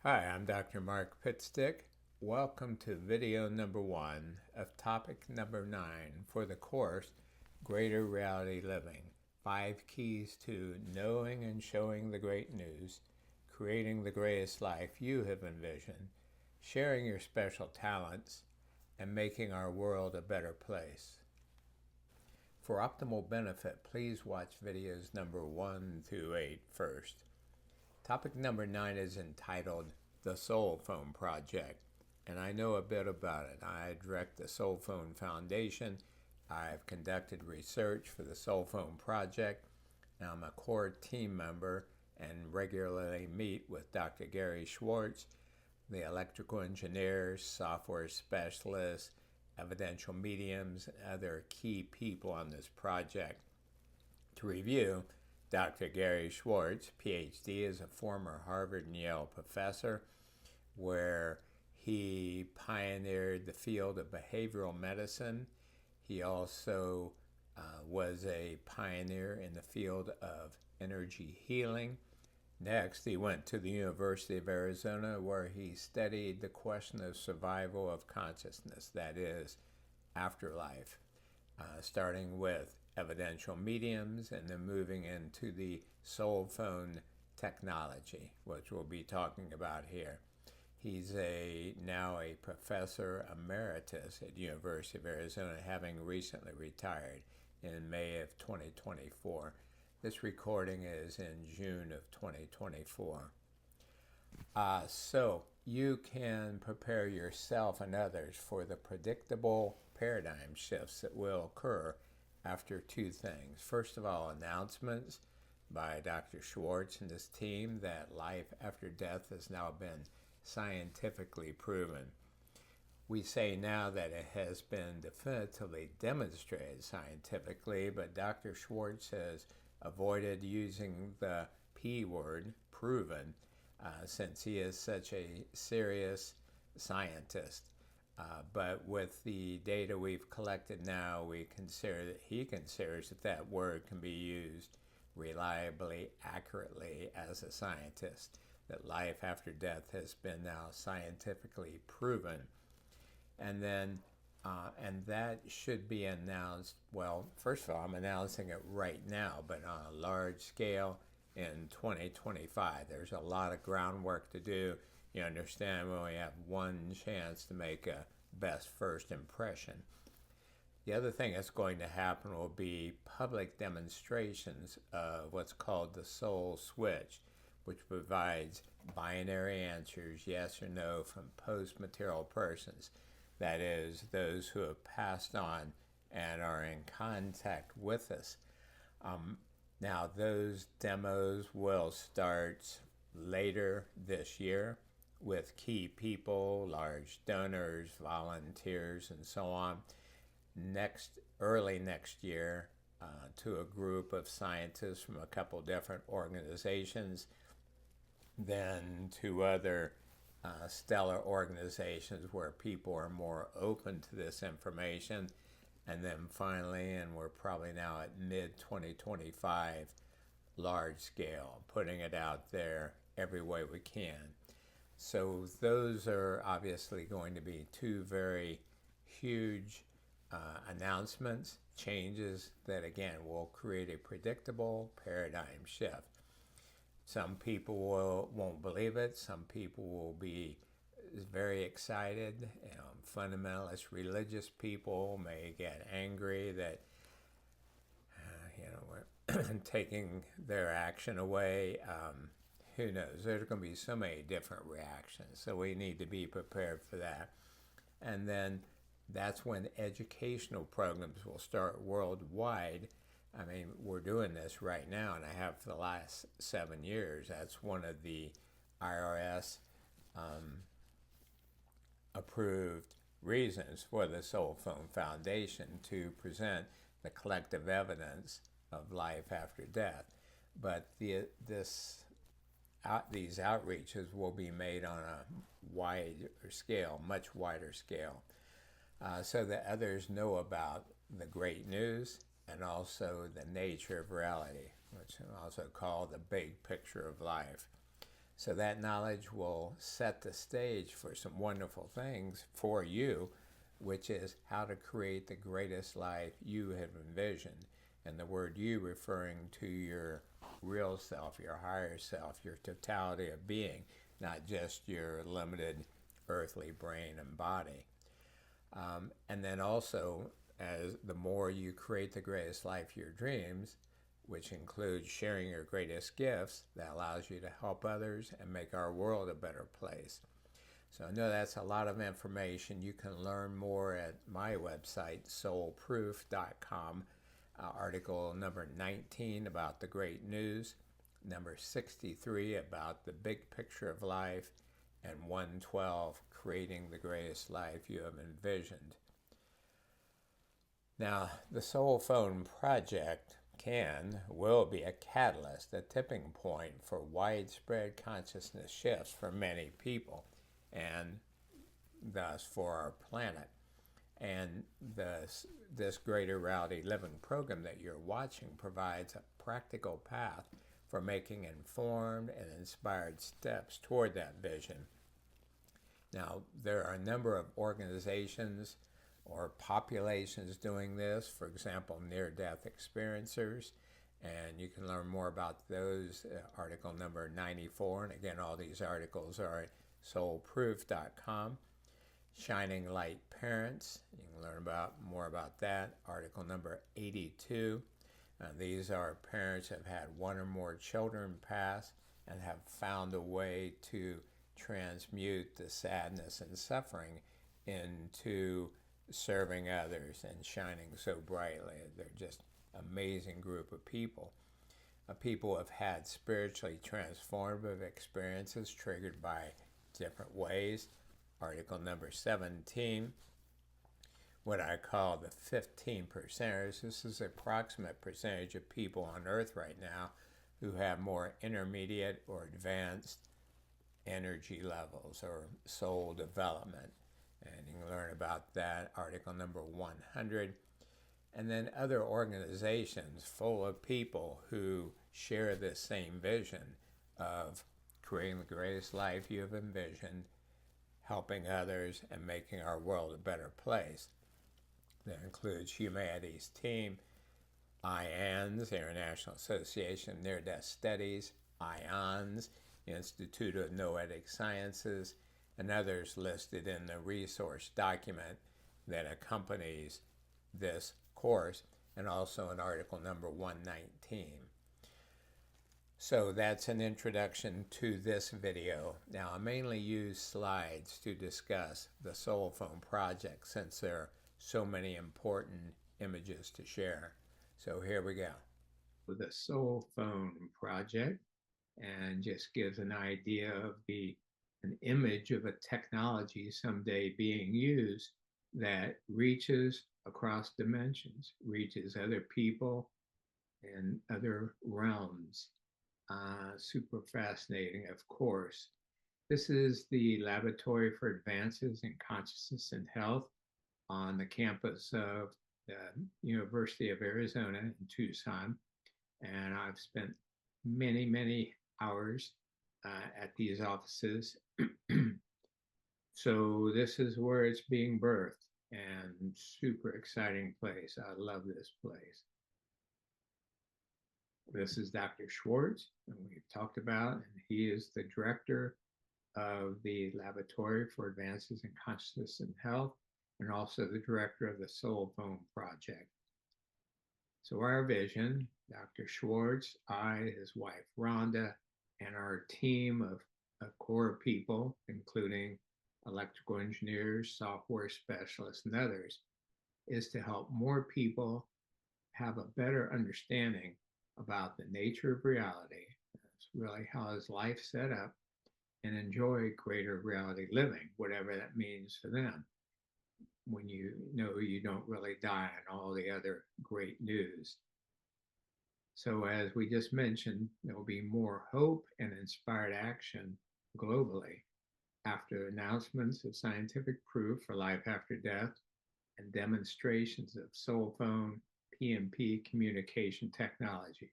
Hi, I'm Dr. Mark Pitstick. Welcome to video number 1 of topic number 9 for the course, Greater Reality Living, 5 Keys to Knowing and Showing the Great News, Creating the Greatest Life You Have Envisioned, Sharing Your Special Talents, and Making Our World a Better Place. For optimal benefit, please watch videos number 1 through 8 first. Topic number 9 is entitled The SoulPhone Project, and I know a bit about it. I direct the SoulPhone Foundation. I've conducted research for the SoulPhone Project. I'm a core team member and regularly meet with Dr. Gary Schwartz, the electrical engineers, software specialists, evidential mediums, and other key people on this project. To review, Dr. Gary Schwartz, PhD, is a former Harvard and Yale professor where he pioneered the field of behavioral medicine. He also was a pioneer in the field of energy healing. Next, he went to the University of Arizona where he studied the question of survival of consciousness, that is, afterlife, starting with evidential mediums and then moving into the SoulPhone technology, which we'll be talking about here. He's now a professor emeritus at University of Arizona, having recently retired in May of 2024. This recording is in June of 2024. So you can prepare yourself and others for the predictable paradigm shifts that will occur after two things. First of all, announcements by Dr. Schwartz and his team that life after death has now been scientifically proven. We say now that it has been definitively demonstrated scientifically, but Dr. Schwartz has avoided using the P word, proven, since he is such a serious scientist. But with the data we've collected now, he considers that word can be used reliably, accurately as a scientist, that life after death has been now scientifically proven. And then, and that should be announced, well, first of all, I'm announcing it right now, but on a large scale in 2025. There's a lot of groundwork to do. You understand, we only have one chance to make a best first impression. The other thing that's going to happen will be public demonstrations of what's called the Soul Switch, which provides binary answers, yes or no, from post-material persons. That is, those who have passed on and are in contact with us. Now, those demos will start later this year with key people, large donors, volunteers, and so on. Early next year, to a group of scientists from a couple different organizations, then to other stellar organizations where people are more open to this information, and then finally, and we're probably now at mid-2025, large scale, putting it out there every way we can. So those are obviously going to be two very huge announcements, changes that again will create a predictable paradigm shift. Some people won't believe it. Some people will be very excited. Fundamentalist religious people may get angry that we're taking their action away. Who knows? There's going to be so many different reactions, so we need to be prepared for that. And then that's when educational programs will start worldwide. I mean, we're doing this right now, and I have for the last 7 years. That's one of the IRS approved reasons for the SoulPhone Foundation to present the collective evidence of life after death. But these outreaches will be made on a wider scale, much wider scale, so that others know about the great news and also the nature of reality, which I also call the big picture of life. So that knowledge will set the stage for some wonderful things for you, which is how to create the greatest life you have envisioned. And the word you referring to your real self, your higher self, your totality of being, not just your limited earthly brain and body. And then also, as the more you create the greatest life of your dreams, which includes sharing your greatest gifts, that allows you to help others and make our world a better place. So I know that's a lot of information. You can learn more at my website, soulproof.com. Article number 19 about the great news, number 63 about the big picture of life, and 112, creating the greatest life you have envisioned. Now, the SoulPhone Project will be a catalyst, a tipping point for widespread consciousness shifts for many people, and thus for our planet. And this Greater Reality Living program that you're watching provides a practical path for making informed and inspired steps toward that vision. Now, there are a number of organizations or populations doing this, for example, near-death experiencers, and you can learn more about those, article number 94, and again, all these articles are at soulproof.com. Shining Light Parents, you can learn more about that, article number 82. These are parents that have had one or more children pass and have found a way to transmute the sadness and suffering into serving others and shining so brightly. They're just an amazing group of people. People have had spiritually transformative experiences triggered by different ways. Article number 17, what I call the 15 percenters. This is the approximate percentage of people on Earth right now who have more intermediate or advanced energy levels or soul development. And you can learn about that, article number 100. And then other organizations full of people who share this same vision of creating the greatest life you have envisioned, helping others, and making our world a better place. That includes Humanity's Team, IANS, International Association of Near-Death Studies, IONS, Institute of Noetic Sciences, and others listed in the resource document that accompanies this course, and also in article number 119. So that's an introduction to this video. Now, I mainly use slides to discuss the SoulPhone Project since there are so many important images to share. So here we go. The SoulPhone Project, and just gives an idea of an image of a technology someday being used that reaches across dimensions, reaches other people and other realms. Super fascinating, of course. This is the Laboratory for Advances in Consciousness and Health on the campus of the University of Arizona in Tucson. And I've spent many, many hours at these offices. So this is where it's being birthed, and super exciting place. I love this place. This is Dr. Schwartz, and we've talked about, and he is the director of the Laboratory for Advances in Consciousness and Health, and also the director of the SoulPhone Project. So our vision, Dr. Schwartz, I, his wife Rhonda, and our team of core people, including electrical engineers, software specialists, and others, is to help more people have a better understanding about the nature of reality. That's really how is life set up, and enjoy greater reality living, whatever that means for them, when you know you don't really die and all the other great news. So as we just mentioned, there will be more hope and inspired action globally after announcements of scientific proof for life after death and demonstrations of SoulPhone PMP communication technology.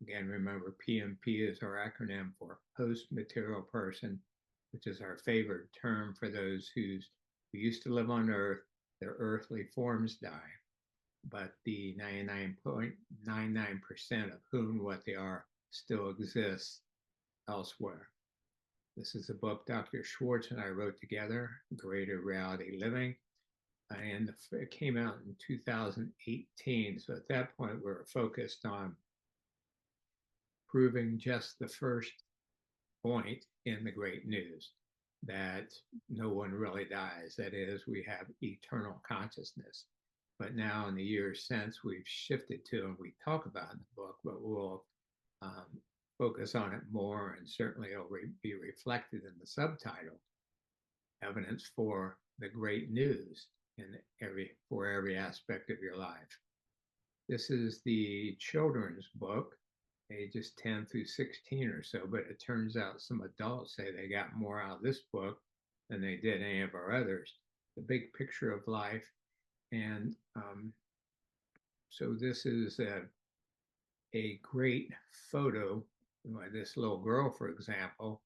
Again, remember PMP is our acronym for post material person, which is our favorite term for those who used to live on Earth, their earthly forms die, but the 99.99% of whom what they are still exists elsewhere. This is a book Dr. Schwartz and I wrote together, Greater Reality Living, and it came out in 2018. So at that point, we were focused on proving just the first point in the great news, that no one really dies. That is, we have eternal consciousness. But now, in the years since, we've shifted to, and we talk about in the book, but we'll um, focus on it more, and certainly it'll be reflected in the subtitle, evidence for the great news for every aspect of your life. This is the children's book, ages 10 through 16 or so, but it turns out some adults say they got more out of this book than they did any of our others. The big picture of life. And so this is a great photo. This little girl, for example,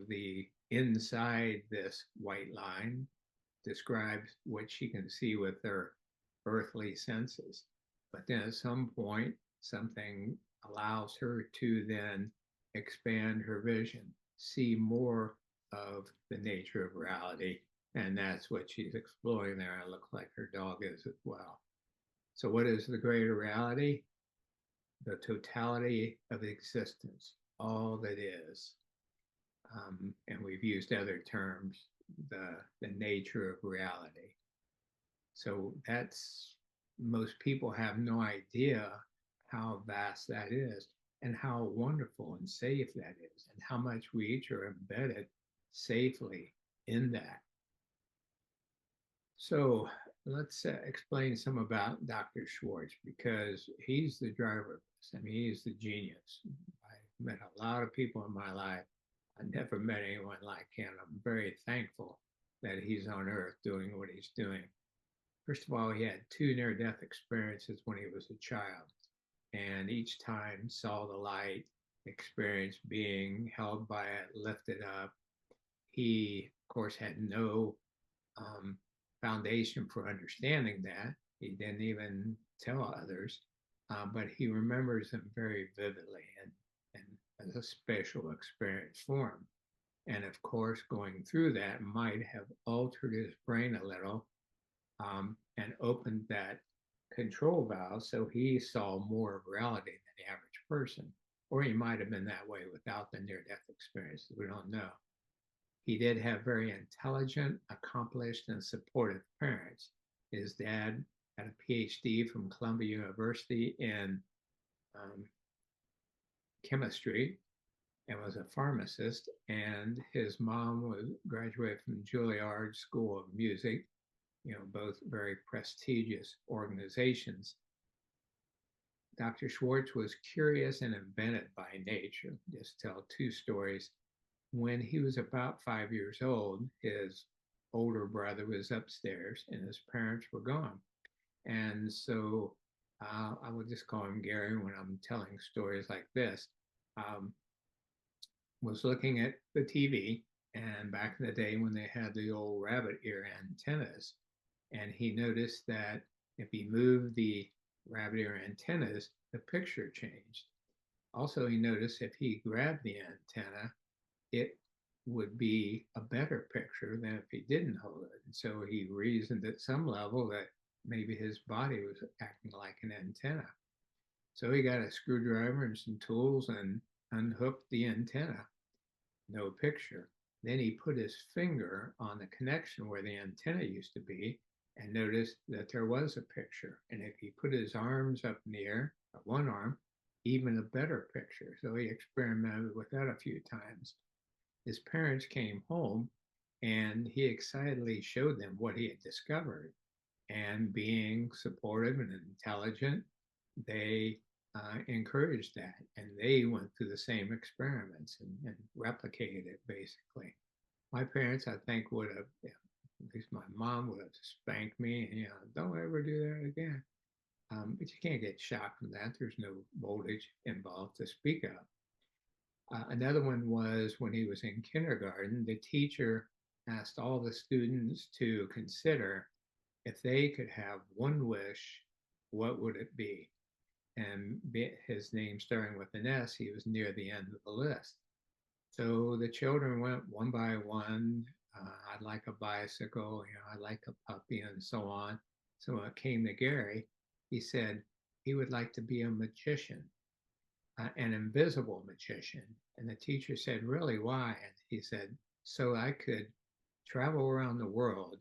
the inside this white line describes what she can see with her earthly senses. But then at some point, something allows her to then expand her vision, see more of the nature of reality. And that's what she's exploring there. It looks like her dog is as well. So, what is the greater reality? The totality of existence, all that is. And we've used other terms, the nature of reality. So most people have no idea how vast that is and how wonderful and safe that is, and how much we each are embedded safely in that. So let's explain some about Dr. Schwartz, because he's the driver of this. I mean, he's the genius. I've met a lot of people in my life. I never met anyone like him. I'm very thankful that he's on Earth doing what he's doing. First of all, he had 2 near-death experiences when he was a child, and each time saw the light, experienced being held by it, lifted up. He, of course, had no foundation for understanding that. He didn't even tell others, but he remembers them very vividly and as a special experience for him. And of course, going through that might have altered his brain a little, and opened that control valve so he saw more of reality than the average person. Or he might have been that way without the near-death experience. We don't know. He did have very intelligent, accomplished, and supportive parents. His dad had a PhD from Columbia University in chemistry and was a pharmacist, and his mom was graduated from Juilliard School of Music, both very prestigious organizations. Dr. Schwartz was curious and inventive by nature. Just tell 2 stories. When he was about 5 years old, his older brother was upstairs and his parents were gone. And so I would just call him Gary when I'm telling stories like this. Was looking at the TV, and back in the day when they had the old rabbit ear antennas, and he noticed that if he moved the rabbit ear antennas, the picture changed. Also, he noticed if he grabbed the antenna, it would be a better picture than if he didn't hold it. And so he reasoned at some level that maybe his body was acting like an antenna. So he got a screwdriver and some tools and unhooked the antenna. No picture. Then he put his finger on the connection where the antenna used to be and noticed that there was a picture. And if he put his arms up in the air, one arm, even a better picture. So he experimented with that a few times. His parents came home and he excitedly showed them what he had discovered. And being supportive and intelligent, they encouraged that, and they went through the same experiments and replicated it basically. My parents, I think, would have, at least my mom would have spanked me and, don't ever do that again. but you can't get shocked from that. There's no voltage involved to speak of. Another one was when he was in kindergarten, the teacher asked all the students to consider if they could have one wish, what would it be? And his name starting with an S, he was near the end of the list. So the children went one by one. I'd like a bicycle, I'd like a puppy, and so on. So when it came to Gary, he said he would like to be a magician, an invisible magician. And the teacher said, really, why? And he said, so I could travel around the world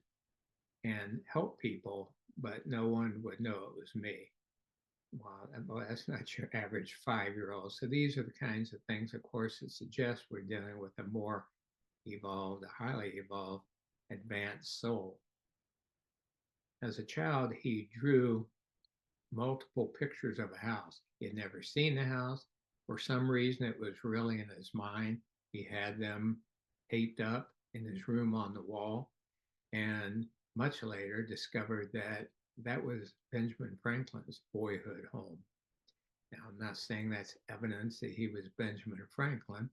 and help people, but no one would know it was me. Well, that's not your average 5-year old. So these are the kinds of things, of course, that suggest we're dealing with a more evolved, a highly evolved, advanced soul. As a child, he drew multiple pictures of a house. He had never seen the house. For some reason, it was really in his mind. He had them taped up in his room on the wall, and much later discovered that that was Benjamin Franklin's boyhood home. Now, I'm not saying that's evidence that he was Benjamin Franklin.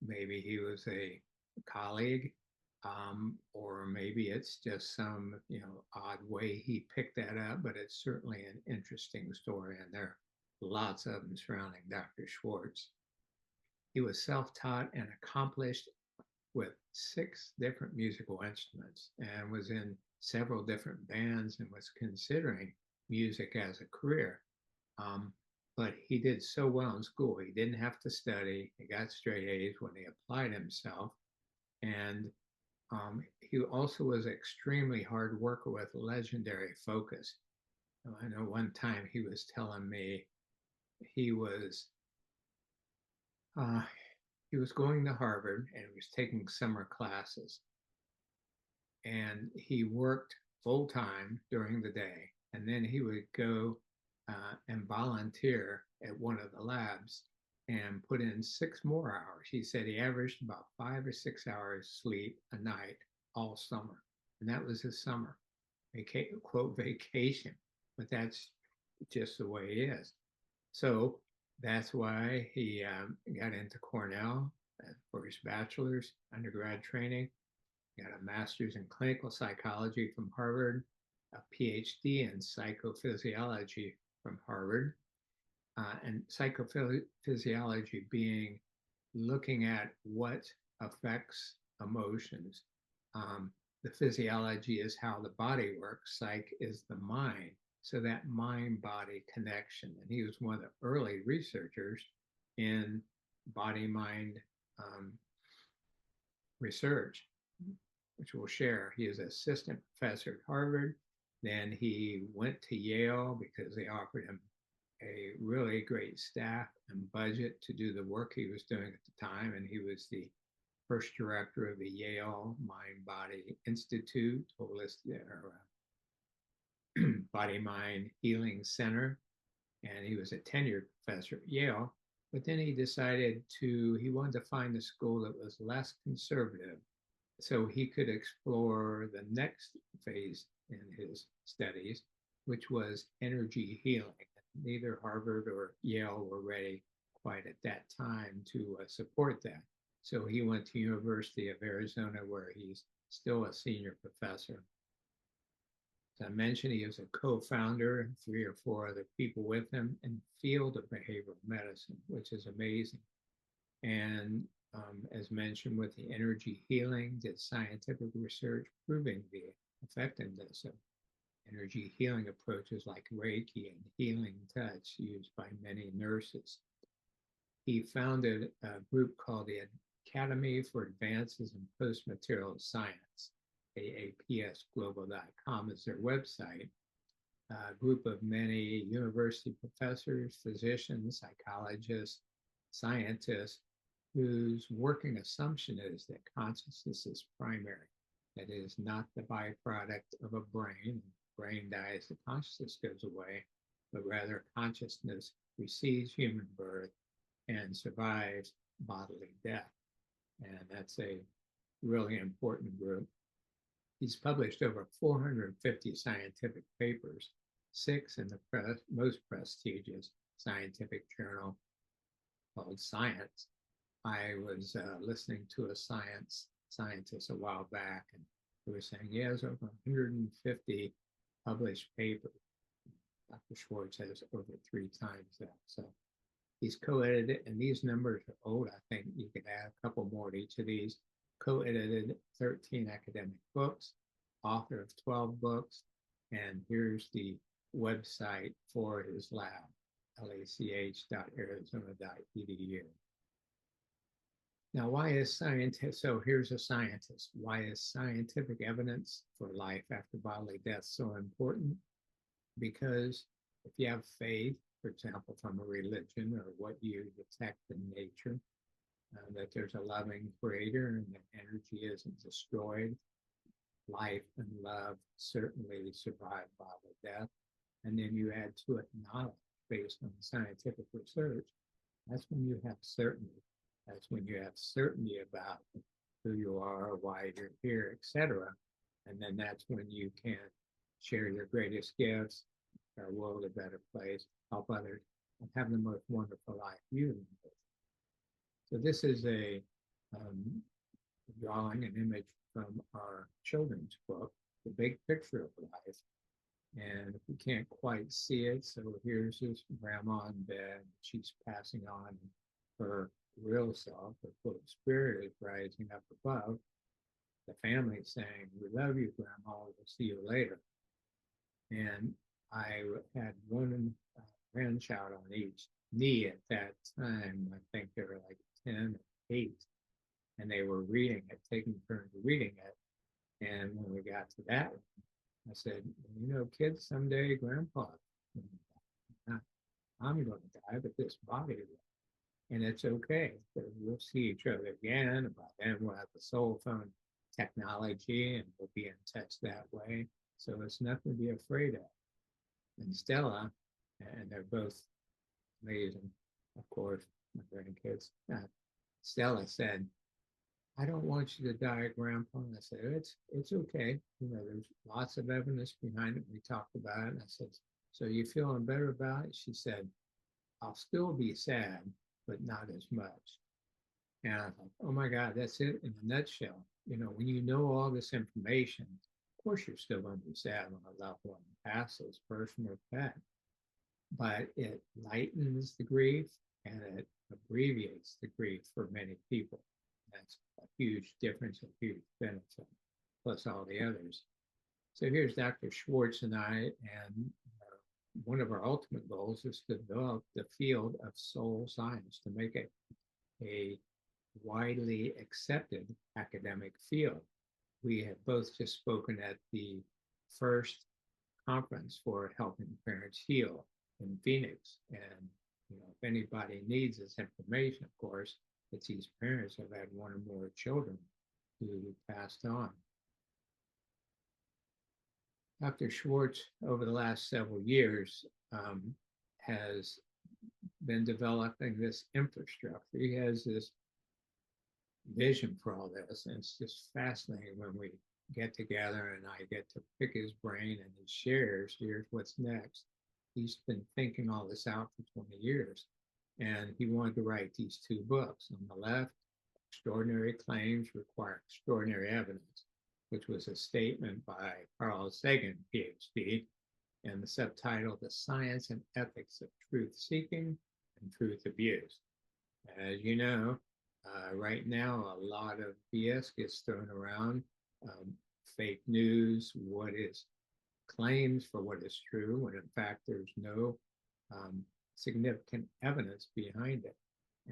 Maybe he was a colleague, or maybe it's just some odd way he picked that up. But it's certainly an interesting story, and there are lots of them surrounding Dr. Schwartz. He was self-taught and accomplished with 6 different musical instruments and was in several different bands and was considering music as a career. Um, but he did so well in school. He didn't have to study. He got straight A's when he applied himself. And he also was an extremely hard worker with legendary focus. I know one time he was telling me he was uh, he was going to Harvard and he was taking summer classes, and he worked full time during the day, and then he would go and volunteer at one of the labs and put in 6 more hours. He said he averaged about 5 or 6 hours sleep a night all summer, and that was his summer quote vacation. But that's just the way he is. So that's why he got into Cornell for his bachelor's undergrad training. He got a master's in clinical psychology from Harvard, a PhD in psychophysiology from Harvard, and psychophysiology being looking at what affects emotions. The physiology is how the body works, psych is the mind. So that mind body connection. And he was one of the early researchers in body mind research, which we'll share. He is assistant professor at Harvard. Then he went to Yale because they offered him a really great staff and budget to do the work he was doing at the time. And he was the first director of the Yale Mind Body Institute, holistic Body Mind Healing Center. And he was a tenured professor at Yale. But then he wanted to find a school that was less conservative so he could explore the next phase in his studies, which was energy healing. Neither Harvard or Yale were ready quite at that time to support that. So he went to University of Arizona, where he's still a senior professor. As I mentioned, he is a co-founder and 3 or 4 other people with him in the field of behavioral medicine, which is amazing. And as mentioned, with the energy healing, did scientific research proving the effectiveness of energy healing approaches like Reiki and healing touch used by many nurses. He founded a group called the Academy for Advances in Post-Material Science, aapsglobal.com is their website. A group of many university professors, physicians, psychologists, scientists, whose working assumption is that consciousness is primary. That is not the byproduct of a brain. Brain dies, the consciousness goes away, but rather consciousness receives human birth and survives bodily death. And that's a really important group. He's published over 450 scientific papers, in the most prestigious scientific journal called Science. I was listening to a scientist a while back, and he was saying he has over 150 published papers. Dr. Schwartz has over 3 times that. So he's co-edited, and these numbers are old. I think you could add a couple more to each of these. Co-edited 13 academic books, author of 12 books, and here's the website for his lab, lach.arizona.edu. Now, why is scientist? So here's a scientist. Why is scientific evidence for life after bodily death so important? Because if you have faith, for example, from a religion or what you detect in nature, that there's a loving creator and that energy isn't destroyed, life and love certainly survive bodily death. And then you add to it knowledge based on scientific research, that's when you have certainty. That's when you have certainty about who you are, why you're here, etc. And then that's when you can share your greatest gifts, our world a better place, help others, and have the most wonderful life you live. So this is a drawing, an image from our children's book, The Big Picture of Life. And if you can't quite see it, so here's this grandma in bed. She's passing on her real self, her full spirit is rising up above. The family saying, "We love you, Grandma. We'll see you later." And I had one grandchild on each knee at that time. I think they were like 10 or 8, and they were reading it, taking turns reading it. And when we got to that one, I said, "You know, kids, someday Grandpa, I'm going to die, but this body will. And it's okay. We'll see each other again. By then, we'll have the SoulPhone technology and we'll be in touch that way. So it's nothing to be afraid of." And Stella, and they're both amazing, of course, my grandkids. Stella said, "I don't want you to die, Grandpa." And I said, it's okay. You know, there's lots of evidence behind it. We talked about it. And I said, "So you feeling better about it?" She said, "I'll still be sad, but not as much." And I thought, oh my God, that's it in a nutshell. You know, when you know all this information, of course you're still going to be sad when a loved one passes, person or pet, but it lightens the grief and it abbreviates the grief for many people. That's a huge difference, a huge benefit, plus all the others. So here's Dr. Schwartz and I, and one of our ultimate goals is to develop the field of soul science, to make it a widely accepted academic field. We have both just spoken at the first conference for helping parents heal in Phoenix. And you know, if anybody needs this information, of course, it's these parents have had one or more children who passed on. Dr. Schwartz, over the last several years, has been developing this infrastructure. He has this vision for all this, and it's just fascinating when we get together and I get to pick his brain and he shares, here's what's next. He's been thinking all this out for 20 years, and he wanted to write these 2 books. On the left, Extraordinary Claims Require Extraordinary Evidence, which was a statement by Carl Sagan, PhD, and the subtitle, The Science and Ethics of Truth Seeking and Truth Abuse. As you know, right now, a lot of BS gets thrown around, fake news, what is claims for what is true, when in fact there's no significant evidence behind it.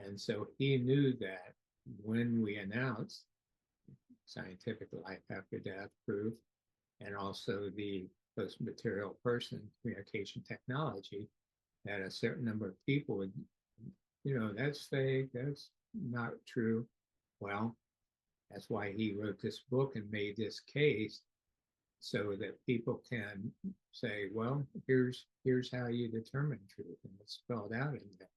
And so he knew that when we announced scientific life after death proof, and also the post-material person communication technology, that a certain number of people would, you know, that's fake, that's not true. Well, that's why he wrote this book and made this case, so that people can say, well, here's how you determine truth, and it's spelled out in there.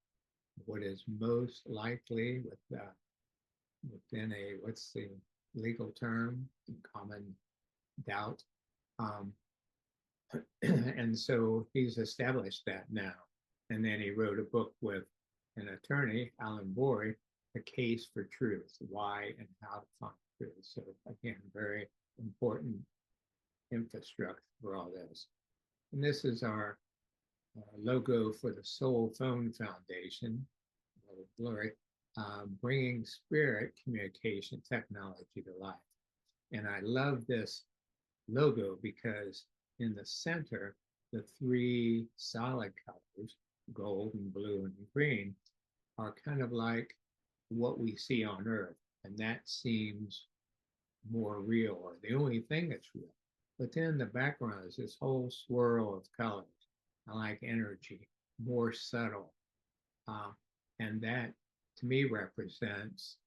What is most likely within a, what's the legal term, common doubt, And so he's established that now. And then he wrote a book with an attorney, Alan Boyd, The Case for Truth, Why and How to Find Truth. So again, very important infrastructure for all this. And this is our logo for the SoulPhone Foundation, blurry, bringing spirit communication technology to life. And I love this logo because in the center, the three solid colors, gold and blue and green, are kind of like what we see on Earth. And that seems more real, or the only thing that's real. But then the background is this whole swirl of colors. I like energy, more subtle. Uh, and that to me represents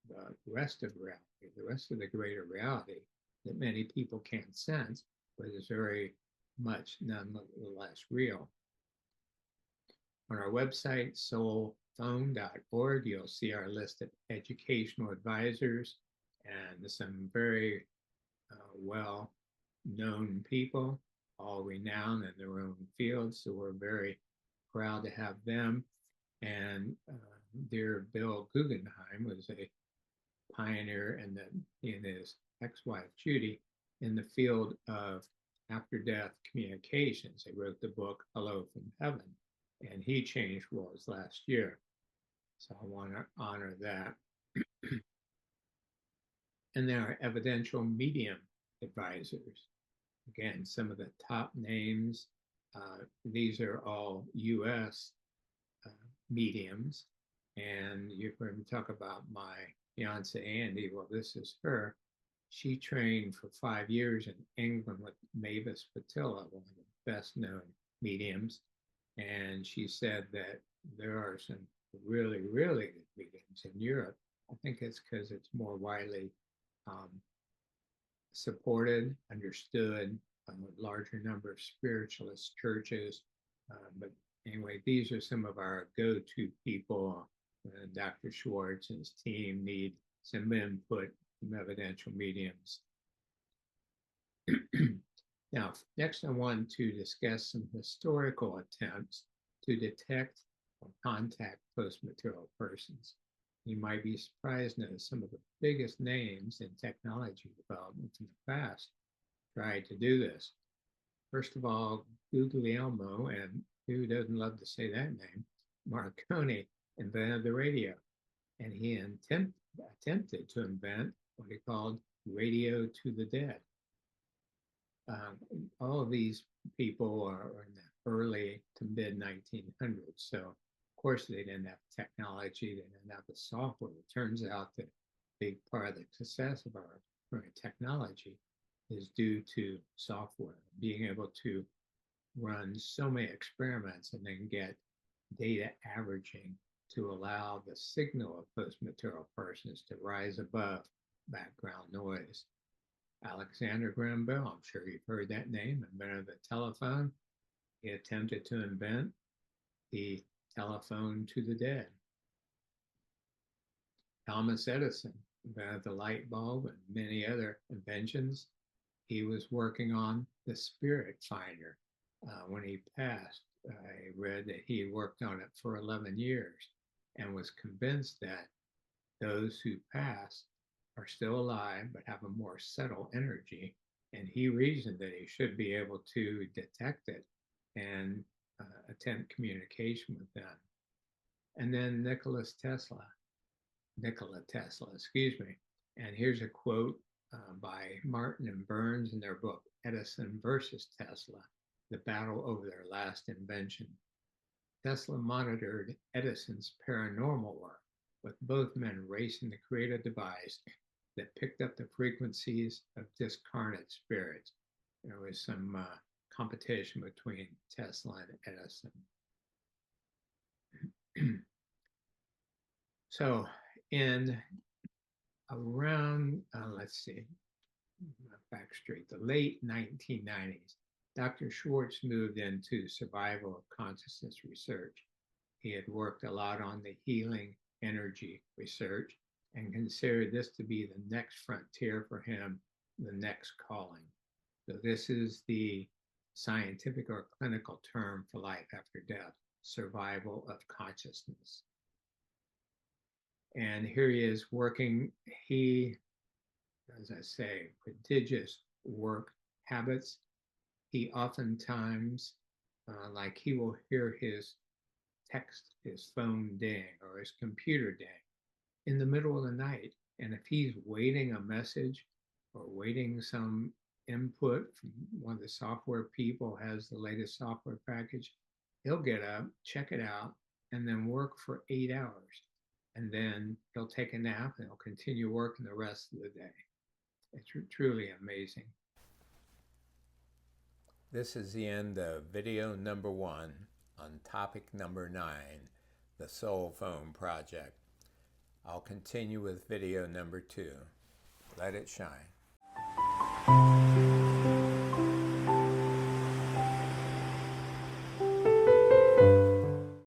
the rest of reality, the rest of the greater reality that many people can't sense, but is very much nonetheless real. On our website, soulphone.org, you'll see our list of educational advisors and some very well known people, all renowned in their own fields. So we're very proud to have them. And dear Bill Guggenheim was a pioneer, and then he and his ex-wife Judy in the field of after-death communications. They wrote the book Hello from Heaven, and he changed worlds last year. So I want to honor that. And there are evidential medium advisors. Again, some of the top names. These are all US mediums. And you've heard me talk about my fiance, Andy. Well, this is her. She trained for 5 years in England with Mavis Patilla, one of the best known mediums. And she said that there are some really, really good mediums in Europe. I think it's because it's more widely supported, understood, a larger number of spiritualist churches. But anyway, these are some of our go-to people. Dr. Schwartz and his team need some input from evidential mediums. Now, next I want to discuss some historical attempts to detect or contact post-material persons. You might be surprised to know some of the biggest names in technology development in the past tried to do this. First of all, Guglielmo, and who doesn't love to say that name, Marconi invented the radio, and he attempted to invent what he called radio to the dead. All of these people are in the early to mid 1900s. So, of course, they didn't have technology, they didn't have the software. It turns out that a big part of the success of our current technology is due to software, being able to run so many experiments and then get data averaging to allow the signal of post-material persons to rise above background noise. Alexander Graham Bell, I'm sure you've heard that name, invented the telephone. He attempted to invent the telephone to the dead. Thomas Edison invented the light bulb and many other inventions. He was working on the spirit finder. When he passed, I read that he worked on it for 11 years and was convinced that those who passed are still alive but have a more subtle energy. And he reasoned that he should be able to detect it and attempt communication with them. And then Nikola Tesla, excuse me. And here's a quote by Martin and Burns in their book, Edison versus Tesla, the battle over their last invention. Tesla monitored Edison's paranormal work, with both men racing to create a device that picked up the frequencies of discarnate spirits. There was some competition between Tesla and Edison. So in around, let's see, back straight, the late 1990s, Dr. Schwartz moved into survival of consciousness research. He had worked a lot on the healing energy research and considered this to be the next frontier for him, the next calling. So this is the scientific or clinical term for life after death, survival of consciousness. And here he is working. He, as I say, prodigious work habits. He oftentimes, like he will hear his text, his phone ding or his computer ding in the middle of the night. And if he's waiting a message or waiting some input from one of the software people has the latest software package, he'll get up, check it out, and then work for 8 hours. And then he'll take a nap and he'll continue working the rest of the day. It's truly amazing. This is the end of video number 1 on topic number 9, the SoulPhone Project. I'll continue with video number 2. Let it shine.